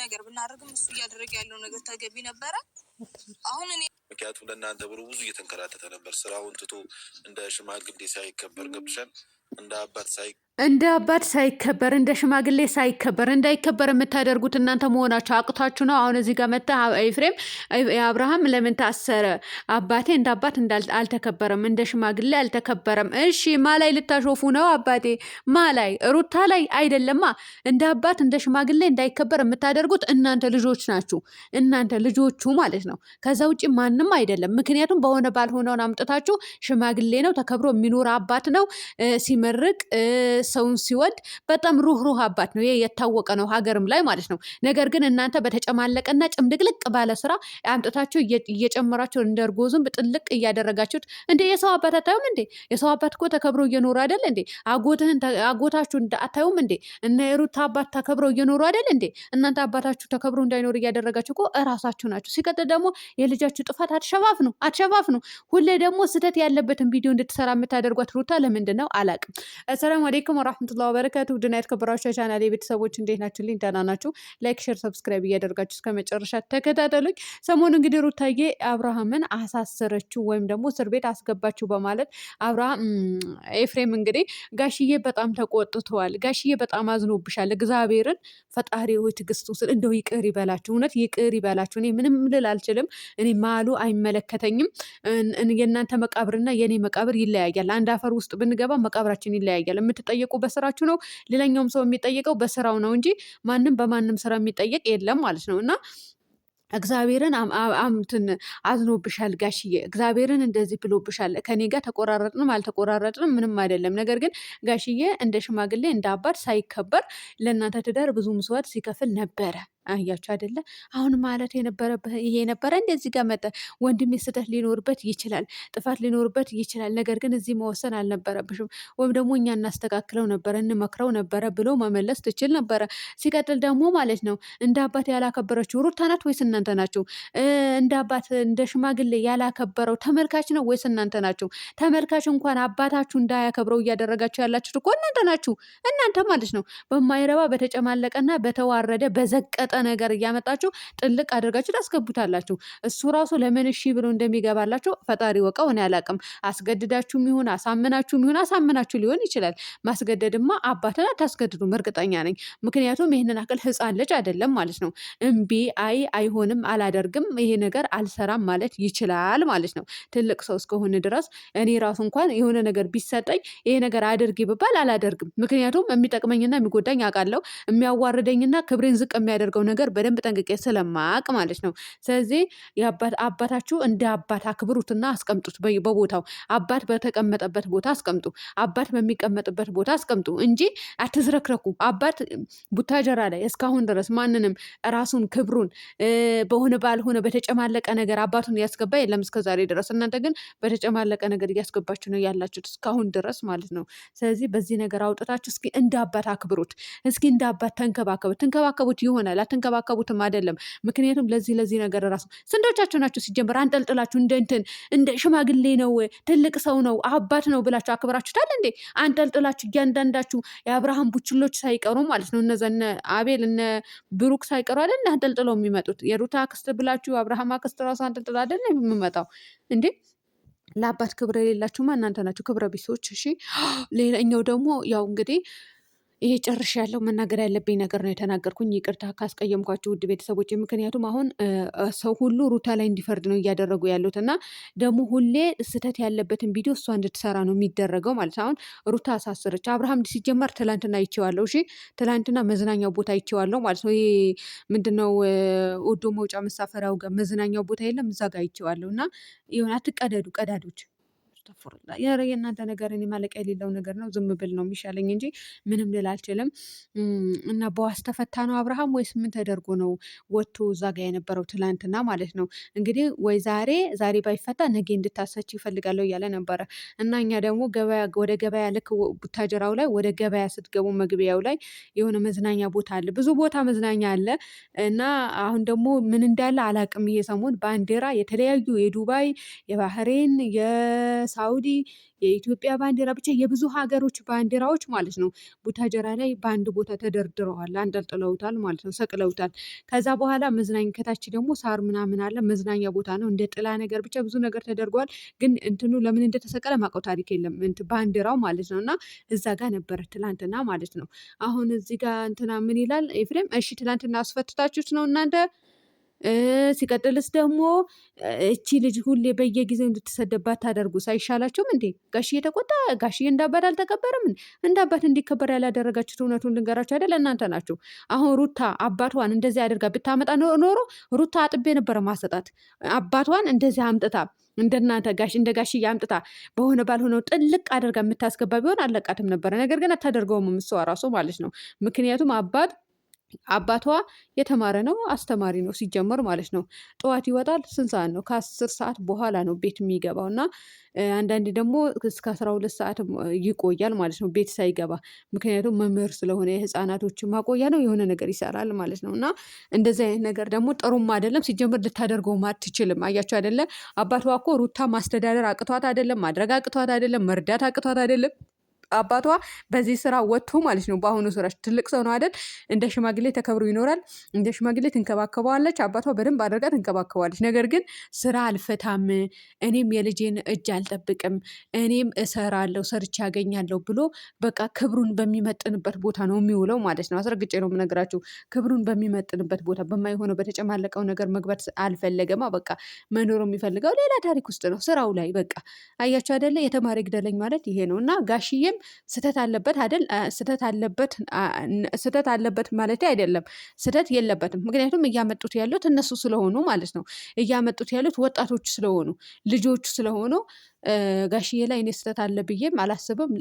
ነገር ብናደርግም እሱ እያደረገ ያለው ነገር ተገቢ ነበረ። አሁን እኔ ምክንያቱም ለእናንተ ብሎ ብዙ እየተንከራተተ ነበር። ስራውን ትቶ እንደ ሽማግሌ ሳይከበር ገብሻል እንደ አባት ሳይከበር እንደ ሽማግሌ ሳይከበር እንዳይከበር የምታደርጉት እናንተ መሆናችሁ አቅታችሁ ነው። አሁን እዚህ ጋር መጣ ኤፍሬም አብርሃም ለምን ታሰረ? አባቴ እንደ አባት አልተከበረም፣ እንደ ሽማግሌ አልተከበረም። እሺ ማላይ ልታሾፉ ነው? አባቴ ማላይ ሩታ ላይ አይደለማ። እንደ አባት እንደ ሽማግሌ እንዳይከበር የምታደርጉት እናንተ ልጆች ናችሁ፣ እናንተ ልጆቹ ማለት ነው። ከዛ ውጭ ማንም አይደለም። ምክንያቱም በሆነ ባልሆነውን አምጥታችሁ ሽማግሌ ነው ተከብሮ የሚኖር አባት ነው ሲመርቅ ሰውን ሲወድ በጣም ሩህሩህ አባት ነው። የታወቀ ነው ሀገርም ላይ ማለት ነው። ነገር ግን እናንተ በተጨማለቀና ጭምድቅልቅ ባለ ስራ አምጥታችሁ እየጨመራችሁ እንደ እርጎ ዝንብ ጥልቅ እያደረጋችሁት እንዴ! የሰው አባት አታዩም እንዴ? የሰው አባት እኮ ተከብሮ እየኖሩ አይደል እንዴ? አጎታችሁ አታዩም እንዴ? እነ ሩታ አባት ተከብረው እየኖሩ አይደል እንዴ? እናንተ አባታችሁ ተከብሮ እንዳይኖር እያደረጋችሁ እኮ እራሳችሁ ናችሁ። ሲቀጥል ደግሞ የልጃችሁ ጥፋት አትሸፋፍ ነው። ሁሌ ደግሞ ስህተት ያለበትን ቪዲዮ እንድትሰራ የምታደርጓት ሩታ ለምንድን ነው አላቅም። ሰላም አለይኩም ወራህመቱላሂ ወበረካቱ። ውድና የተከበራችሁ ቻናሌ ቤተሰቦች እንዴት ናችሁልኝ? ደህና ናችሁ? ላይክ፣ ሼር፣ ሰብስክራይብ እያደረጋችሁ እስከ መጨረሻ ተከታተሉኝ። ሰሞኑ እንግዲህ ሩታዬ አብርሃምን አሳሰረችው ወይም ደግሞ እስር ቤት አስገባችው በማለት ኤፍሬም እንግዲህ ጋሽዬ በጣም ተቆጥተዋል። ጋሽዬ በጣም አዝኖብሻል። እግዚአብሔርን ፈጣሪ ሆይ ትዕግስቱ ስል እንደው ይቅር ይበላችሁ፣ እውነት ይቅር ይበላችሁ። እኔ ምንም ልል አልችልም። እኔ ማሉ አይመለከተኝም። የእናንተ መቃብርና የኔ መቃብር ይለያያል። አንድ አፈር ውስጥ ብንገባ መቃብራችን ይለያያል። የምትጠየቁ በስራችሁ ነው። ሌላኛውም ሰው የሚጠየቀው በስራው ነው እንጂ ማንም በማንም ስራ የሚጠየቅ የለም ማለት ነው። እና እግዚአብሔርን አዝኖብሻል ጋሽዬ፣ እግዚአብሔርን እንደዚህ ብሎብሻል። ከኔ ጋር ተቆራረጥንም አልተቆራረጥንም ምንም አይደለም። ነገር ግን ጋሽዬ እንደ ሽማግሌ እንደ አባት ሳይከበር ለእናንተ ትዳር ብዙ መስዋዕት ሲከፍል ነበረ። አያችሁ አይደለ? አሁን ማለት የነበረብህ ይሄ ነበረ። እንደዚህ ጋር መጠ ወንድሜ ስህተት ሊኖርበት ይችላል፣ ጥፋት ሊኖርበት ይችላል። ነገር ግን እዚህ መወሰን አልነበረብሽም፣ ወይም ደግሞ እኛ እናስተካክለው ነበረ፣ እንመክረው ነበረ ብሎ መመለስ ትችል ነበረ። ሲቀጥል ደግሞ ማለት ነው እንደ አባት ያላከበረችው ሩታ ናት ወይስ እናንተ ናችሁ? እንደ አባት እንደ ሽማግሌ ያላከበረው ተመልካች ነው ወይስ እናንተ ናችሁ? ተመልካች እንኳን አባታችሁ እንዳያከብረው እያደረጋችሁ ያላችሁት እኮ እናንተ ናችሁ። እናንተ ማለት ነው በማይረባ በተጨማለቀና በተዋረደ በዘቀጠ ነገር እያመጣችሁ ጥልቅ አድርጋችሁ ታስገቡታላችሁ። እሱ ራሱ ለምን እሺ ብሎ እንደሚገባላችሁ ፈጣሪ ወቀው። እኔ አላቅም። አስገድዳችሁም ይሁን አሳምናችሁ ሊሆን ይችላል። ማስገደድማ አባትን አታስገድዱም፣ እርግጠኛ ነኝ። ምክንያቱም ይህንን አክል ህፃን ልጅ አይደለም ማለት ነው። እምቢ አይሆንም፣ አላደርግም፣ ይሄ ነገር አልሰራም ማለት ይችላል ማለት ነው። ትልቅ ሰው እስከሆነ ድረስ እኔ ራሱ እንኳን የሆነ ነገር ቢሰጠኝ ይሄ ነገር አድርጊ ብባል አላደርግም። ምክንያቱም የሚጠቅመኝና የሚጎዳኝ አውቃለሁ። የሚያዋርደኝና ክብሬን ዝቅ የሚያደርገው ነገር በደንብ ጠንቅቄ ስለማቅ ማለት ነው። ስለዚህ አባታችሁ እንደ አባት አክብሩትና አስቀምጡት በቦታው። አባት በተቀመጠበት ቦታ አስቀምጡ፣ አባት በሚቀመጥበት ቦታ አስቀምጡ እንጂ አትዝረክረኩ። አባት ቡታጀራ ላይ እስካሁን ድረስ ማንንም ራሱን ክብሩን በሆነ ባልሆነ በተጨማለቀ ነገር አባቱን እያስገባ የለም እስከዛሬ ድረስ። እናንተ ግን በተጨማለቀ ነገር እያስገባችሁ ነው ያላችሁት እስካሁን ድረስ ማለት ነው። ስለዚህ በዚህ ነገር አውጥታችሁ እስኪ እንደ አባት አክብሩት፣ እስኪ እንደ አባት ትንከባከቡት ይሆናል። አትንከባከቡትም አይደለም። ምክንያቱም ለዚህ ነገር ራሱ ስንቶቻችሁ ናችሁ ሲጀምር አንጠልጥላችሁ እንደ ሽማግሌ ነው ትልቅ ሰው ነው አባት ነው ብላችሁ አክብራችሁታል እንዴ? አንጠልጥላችሁ እያንዳንዳችሁ የአብርሃም ቡችሎች ሳይቀሩ ማለት ነው እነ አቤል እነ ብሩክ ሳይቀሩ አይደል አንጠልጥለው የሚመጡት። የሩታ አክስት ብላችሁ አብርሃም አክስት ራሱ አንጠልጥላ አይደል የሚመጣው እንዴ? ለአባት ክብር የሌላችሁማ እናንተ ናችሁ ክብረ ቢሶች። እሺ ሌላኛው ደግሞ ያው እንግዲህ ይሄ ጨርሽ ያለው መናገር ያለብኝ ነገር ነው የተናገርኩኝ። ይቅርታ ካስቀየምኳችሁ ውድ ቤተሰቦች። ምክንያቱም አሁን ሰው ሁሉ ሩታ ላይ እንዲፈርድ ነው እያደረጉ ያሉት እና ደግሞ ሁሌ ስህተት ያለበትን ቪዲዮ እሷ እንድትሰራ ነው የሚደረገው ማለት። አሁን ሩታ አሳሰረች። አብርሃም ሲጀመር ትላንትና አይቼዋለሁ። እሺ ትላንትና መዝናኛው ቦታ አይቼዋለሁ ማለት ነው። ይሄ ምንድነው ኦዶ መውጫ መሳፈሪያው ጋር መዝናኛው ቦታ የለም እዛ ጋር አይቼዋለሁ። እና ይሁን አትቀደዱ ቀዳዶች። የእናንተ ነገር እኔ ማለቂያ የሌለው ነገር ነው። ዝም ብል ነው የሚሻለኝ እንጂ ምንም ልል አልችልም። እና በዋስ ተፈታ ነው አብርሃም ወይስ ምን ተደርጎ ነው ወጥቶ እዛ ጋ የነበረው ትላንትና ማለት ነው? እንግዲህ ወይ ዛሬ ባይፈታ ነገ እንድታሰች ይፈልጋለሁ እያለ ነበረ። እና እኛ ደግሞ ወደ ገበያ ልክ ቡታጀራው ላይ ወደ ገበያ ስትገቡ መግቢያው ላይ የሆነ መዝናኛ ቦታ አለ፣ ብዙ ቦታ መዝናኛ አለ። እና አሁን ደግሞ ምን እንዳለ አላቅም። ይሄ ሰሞን ባንዲራ የተለያዩ የዱባይ፣ የባህሬን፣ የሳውዲ የኢትዮጵያ ባንዲራ ብቻ የብዙ ሀገሮች ባንዲራዎች ማለት ነው ቡታጀራ ላይ በአንድ ቦታ ተደርድረዋል፣ አንጠልጥለውታል ማለት ነው፣ ሰቅለውታል። ከዛ በኋላ መዝናኛ ከታች ደግሞ ሳር ምናምን አለ፣ መዝናኛ ቦታ ነው፣ እንደ ጥላ ነገር ብቻ ብዙ ነገር ተደርጓል። ግን እንትኑ ለምን እንደተሰቀለ ማውቀው ታሪክ የለም፣ ባንዲራው ማለት ነው። እና እዛ ጋር ነበረ ትላንትና ማለት ነው። አሁን እዚህ ጋር እንትና ምን ይላል ኤፍሬም? እሺ ትላንትና አስፈትታችሁት ነው እናንተ? ሲቀጥልስ ደግሞ እቺ ልጅ ሁሌ በየጊዜው እንድትሰደባት ታደርጉ ሳይሻላችሁም እንዴ? ጋሽዬ ተቆጣ። ጋሽዬ እንዳባት አልተከበረም። እንዳባት እንዲከበር ያላደረጋችሁት እውነቱን ልንገራችሁ አይደል እናንተ ናችሁ። አሁን ሩታ አባቷን እንደዚህ አድርጋ ብታመጣ ኖሮ ሩታ አጥቤ ነበረ ማሰጣት። አባቷን እንደዚህ አምጥታ እንደናንተ እንደ ጋሽዬ አምጥታ በሆነ ባልሆነው ጥልቅ አድርጋ የምታስገባ ቢሆን አለቃትም ነበረ። ነገር ግን አታደርገውም እሷ ራሱ ማለት ነው። ምክንያቱም አባቷ የተማረ ነው፣ አስተማሪ ነው ሲጀመር ማለት ነው። ጠዋት ይወጣል። ስንት ሰዓት ነው? ከ10 ሰዓት በኋላ ነው ቤት የሚገባው እና አንዳንዴ ደግሞ እስከ 12 ሰዓት ይቆያል ማለት ነው ቤት ሳይገባ። ምክንያቱም መምህር ስለሆነ የህፃናቶች ማቆያ ነው፣ የሆነ ነገር ይሰራል ማለት ነው። እና እንደዚህ አይነት ነገር ደግሞ ጥሩም አይደለም ሲጀመር፣ ልታደርገውም አትችልም። አያቸው አይደለ? አባቷ እኮ ሩታ ማስተዳደር አቅቷት አይደለም፣ ማድረግ አቅቷት አይደለም፣ መርዳት አቅቷት አይደለም። አባቷ በዚህ ስራ ወጥቶ ማለት ነው። በአሁኑ ስራ ትልቅ ሰው ነው አይደል? እንደ ሽማግሌ ተከብሮ ይኖራል። እንደ ሽማግሌ ትንከባከበዋለች። አባቷ በደንብ አድርጋ ትንከባከበዋለች። ነገር ግን ስራ አልፈታም፣ እኔም የልጄን እጅ አልጠብቅም፣ እኔም እሰራለሁ፣ ሰርቼ ያገኛለሁ ብሎ በቃ ክብሩን በሚመጥንበት ቦታ ነው የሚውለው ማለት ነው። አስረግጬ ነው የምነግራችሁ። ክብሩን በሚመጥንበት ቦታ በማይሆነው በተጨማለቀው ነገር መግባት አልፈለገማ። በቃ መኖር የሚፈልገው ሌላ ታሪክ ውስጥ ነው፣ ስራው ላይ በቃ። አያቸው አይደለ? የተማረ ግደለኝ ማለት ይሄ ነው። እና ጋሽዬም ስህተት አለበት አይደል? ስህተት አለበት ማለት አይደለም፣ ስህተት የለበትም። ምክንያቱም እያመጡት ያሉት እነሱ ስለሆኑ ማለት ነው። እያመጡት ያሉት ወጣቶች ስለሆኑ ልጆቹ ስለሆኑ ጋሽዬ ላይ እኔ ስህተት አለ ብዬም አላስብም።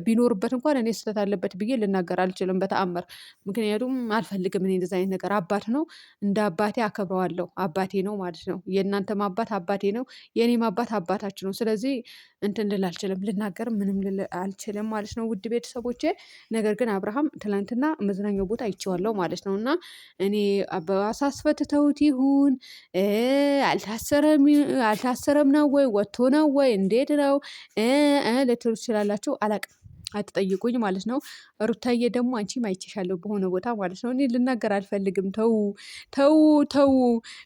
ቢኖርበት እንኳን እኔ ስህተት አለበት ብዬ ልናገር አልችልም በተአምር። ምክንያቱም አልፈልግም እኔ እንደዚህ አይነት ነገር። አባት ነው፣ እንደ አባቴ አከብረዋለሁ። አባቴ ነው ማለት ነው። የእናንተም አባት አባቴ ነው፣ የእኔም አባት አባታችን ነው። ስለዚህ እንትን ልል አልችልም፣ ልናገር ምንም ልል አልችልም ማለት ነው ውድ ቤተሰቦቼ። ነገር ግን አብርሃም ትላንትና መዝናኛው ቦታ አይቼዋለሁ ማለት ነው። እና እኔ በዋሳ አስፈትተውት ይሁን አልታሰረም ነው ወይ ወጥቶ ነው ወይ እንዴት ነው ልትሉ ትችላላችሁ። አላቅም፣ አትጠይቁኝ ማለት ነው። ሩታዬ ደግሞ አንቺም አይቼሻለሁ በሆነ ቦታ ማለት ነው። እኔ ልናገር አልፈልግም። ተው ተው ተው።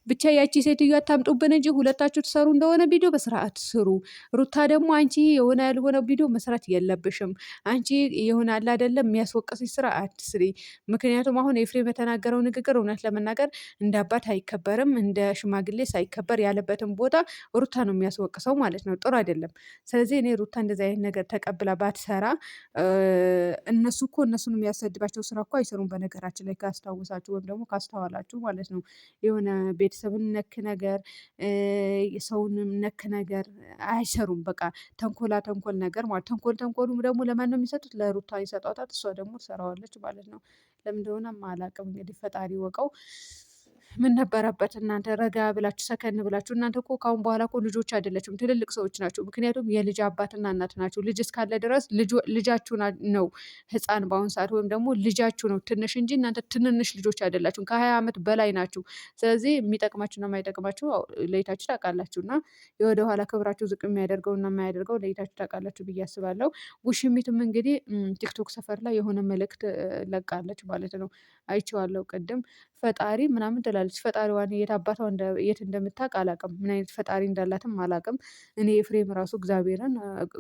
ብቻ ያቺ ሴትዮ አታምጡብን እንጂ ሁለታችሁ ትሰሩ እንደሆነ ቪዲዮ በስርዓት ስሩ። ሩታ ደግሞ አንቺ የሆነ ያልሆነ ቪዲዮ መስራት የለብሽም። አንቺ የሆነ አለ አይደለም የሚያስወቅስሽ ስራ አትስሪ። ምክንያቱም አሁን ኤፍሬም የተናገረው ንግግር እውነት ለመናገር እንደ አባት አይከበርም፣ እንደ ሽማግሌ ሳይከበር ያለበትን ቦታ ሩታ ነው የሚያስወቅሰው ማለት ነው። ጥሩ አይደለም። ስለዚህ እኔ ሩታ እንደዚህ አይነት ነገር ተቀብላ ባትሰራ እነሱ እኮ እነሱን የሚያሰድባቸው ስራ እኮ አይሰሩም። በነገራችን ላይ ካስታወሳችሁ ወይም ደግሞ ካስተዋላችሁ ማለት ነው። የሆነ ቤተሰብን ነክ ነገር ሰውንም ነክ ነገር አይሰሩም። በቃ ተንኮል ነገር ማለት ተንኮሉም ደግሞ ለማን ነው የሚሰጡት? ለሩታ ይሰጧታል። እሷ ደግሞ ትሰራዋለች ማለት ነው። ለምን እንደሆነ አላውቅም። እንግዲህ ፈጣሪ ወቀው። ምን ነበረበት እናንተ ረጋ ብላችሁ ሰከን ብላችሁ። እናንተ እኮ ካሁን በኋላ እኮ ልጆች አይደለችም፣ ትልልቅ ሰዎች ናቸው። ምክንያቱም የልጅ አባትና እናት ናቸው። ልጅ እስካለ ድረስ ልጃችሁ ነው ህፃን በአሁን ሰዓት፣ ወይም ደግሞ ልጃችሁ ነው ትንሽ እንጂ እናንተ ትንንሽ ልጆች አይደላችሁም። ከ20 ዓመት በላይ ናችሁ። ስለዚህ የሚጠቅማችሁና የማይጠቅማችሁ ለይታችሁ ታውቃላችሁ። እና የወደኋላ ክብራችሁ ዝቅ የሚያደርገውና የማያደርገው ለይታችሁ ታውቃላችሁ ብዬ አስባለሁ። ውሽሚትም እንግዲህ ቲክቶክ ሰፈር ላይ የሆነ መልእክት ለቃለች ማለት ነው። አይቼዋለሁ ቅድም። ፈጣሪ ምናምን ትላለች። ፈጣሪዋን የት አባቷ የት እንደምታውቅ አላውቅም። ምን አይነት ፈጣሪ እንዳላትም አላውቅም። እኔ ኤፍሬም ራሱ እግዚአብሔርን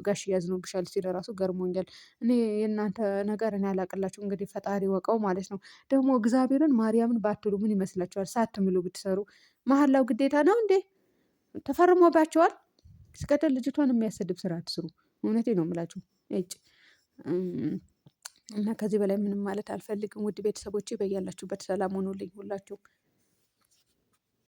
ጋሽ ያዝኖብሻል ሲል ራሱ ገርሞኛል። እኔ የእናንተ ነገር እኔ አላቅላችሁ። እንግዲህ ፈጣሪ ወቀው ማለት ነው። ደግሞ እግዚአብሔርን ማርያምን ባትሉ ምን ይመስላችኋል? ሳትምሉ ብትሰሩ መሀላው ግዴታ ነው እንዴ? ተፈርሞባቸዋል። ሲቀጥል ልጅቷን የሚያሰድብ ስራ አትስሩ። እውነቴ ነው የምላችሁ። እና ከዚህ በላይ ምንም ማለት አልፈልግም። ውድ ቤተሰቦቼ በያላችሁበት ሰላም ሆኖልኝ ሁላችሁ